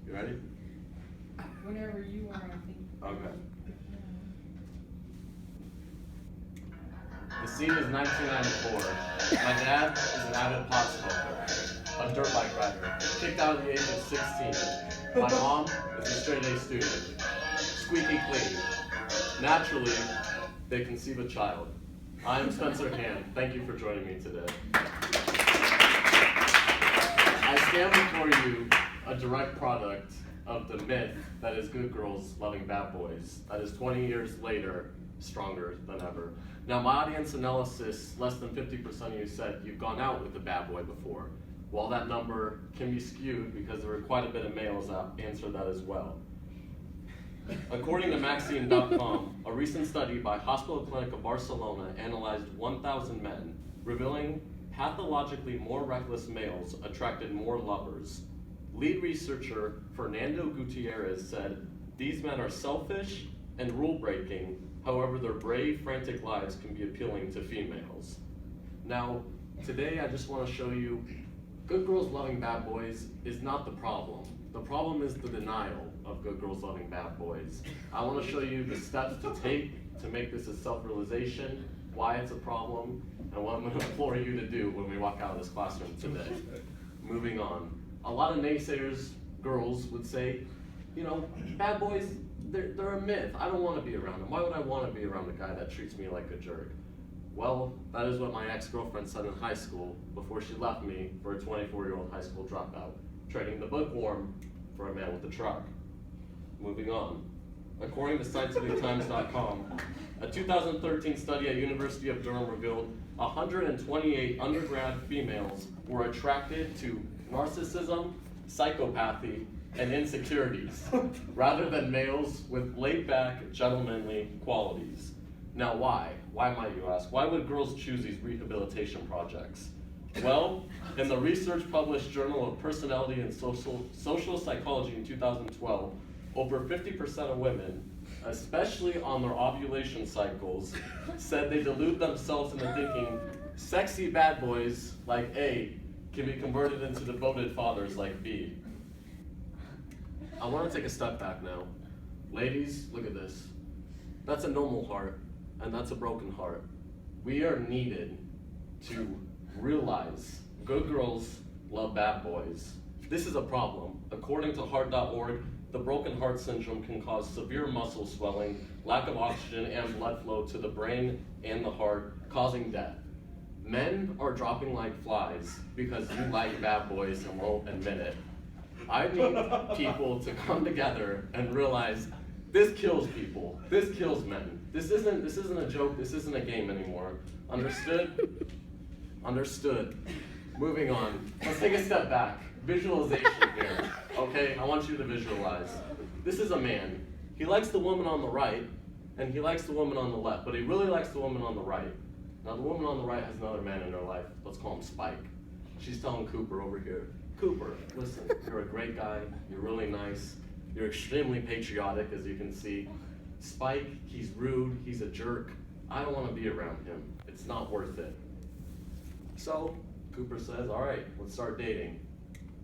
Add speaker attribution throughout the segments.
Speaker 1: You ready?
Speaker 2: Whenever you are, I think.
Speaker 1: Okay. The scene is 1994. My dad is an avid pot smoker, a dirt bike rider, kicked out at the age of 16. My mom is a straight A student, squeaky clean. Naturally, they conceive a child. I'm Spencer Hand. Thank you for joining me today. I stand before you a direct product of the myth that is good girls loving bad boys, that is 20 years later, stronger than ever. Now, my audience analysis, less than 50% of you said you've gone out with a bad boy before. While that number can be skewed because there are quite a bit of males that answer that as well. According to Maxine.com, a recent study by Hospital Clinic of Barcelona analyzed 1,000 men, revealing pathologically more reckless males attracted more lovers. Lead researcher Fernando Gutierrez said, "These men are selfish and rule-breaking, however their brave, frantic lives can be appealing to females." Now, today I just want to show you, good girls loving bad boys is not the problem. The problem is the denial of good girls loving bad boys. I want to show you the steps to take to make this a self-realization, why it's a problem, and what I'm going to implore you to do when we walk out of this classroom today. Moving on. A lot of naysayers, girls, would say, you know, bad boys, they're a myth. I don't want to be around them. Why would I want to be around a guy that treats me like a jerk? Well, that is what my ex-girlfriend said in high school before she left me for a 24-year-old high school dropout, trading the bookworm for a man with a truck. Moving on. According to scientifictimes.com, a 2013 study at University of Durham revealed 128 undergrad females were attracted to narcissism, psychopathy, and insecurities, rather than males with laid-back, gentlemanly qualities. Now why? Why might you ask? Why would girls choose these rehabilitation projects? Well, in the research published Journal of Personality and Social Psychology in 2012, over 50% of women, especially on their ovulation cycles, said they delude themselves into thinking sexy bad boys like A can be converted into devoted fathers like B. I want to take a step back now. Ladies, look at this. That's a normal heart, and that's a broken heart. We are needed to realize good girls love bad boys. This is a problem. According to heart.org, the broken heart syndrome can cause severe muscle swelling, lack of oxygen and blood flow to the brain and the heart, causing death. Men are dropping like flies because you like bad boys and won't admit it. I need people to come together and realize this kills people. This kills men. This isn't a joke. This isn't a game anymore. Understood? Understood. Moving on. Let's take a step back. Visualization here. Okay, I want you to visualize. This is a man. He likes the woman on the right, and he likes the woman on the left, but he really likes the woman on the right. Now the woman on the right has another man in her life. Let's call him Spike. She's telling Cooper over here, Cooper, listen, you're a great guy, you're really nice, you're extremely patriotic, as you can see. Spike, he's rude, he's a jerk. I don't want to be around him. It's not worth it. So Cooper says, all right, let's start dating.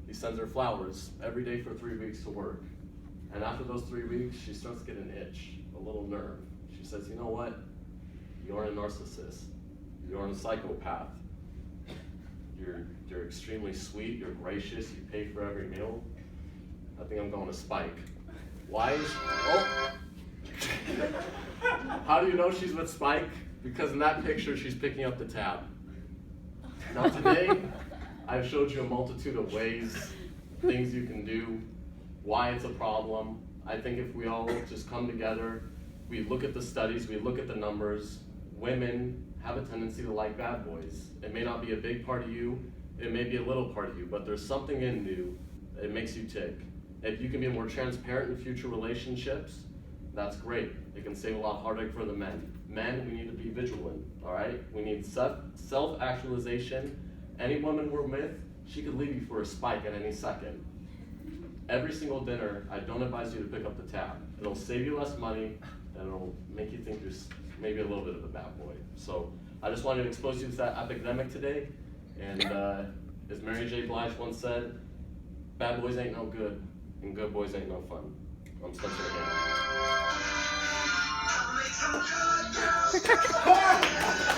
Speaker 1: He sends her flowers every day for 3 weeks to work. And after those 3 weeks, she starts to get an itch, a little nerve. She says, you know what? You're a narcissist. You're a psychopath. You're extremely sweet, you're gracious, you pay for every meal. I think I'm going to Spike. Why is she, oh! How do you know she's with Spike? Because in that picture, she's picking up the tab. Now today, I've showed you a multitude of ways, things you can do, why it's a problem. I think if we all just come together, we look at the studies, we look at the numbers, women have a tendency to like bad boys. It may not be a big part of you, it may be a little part of you, but there's something in you that makes you tick. If you can be more transparent in future relationships, that's great. It can save a lot of heartache for the men. Men, we need to be vigilant, all right? We need self-actualization. Any woman we're with, she could leave you for a Spike at any second. Every single dinner, I don't advise you to pick up the tab. It'll save you less money, and it'll make you think you're maybe a little bit of a bad boy. So I just wanted to expose you to that epidemic today. And as Mary J. Blige once said, bad boys ain't no good. and good boys ain't no fun. I'm Spencer again.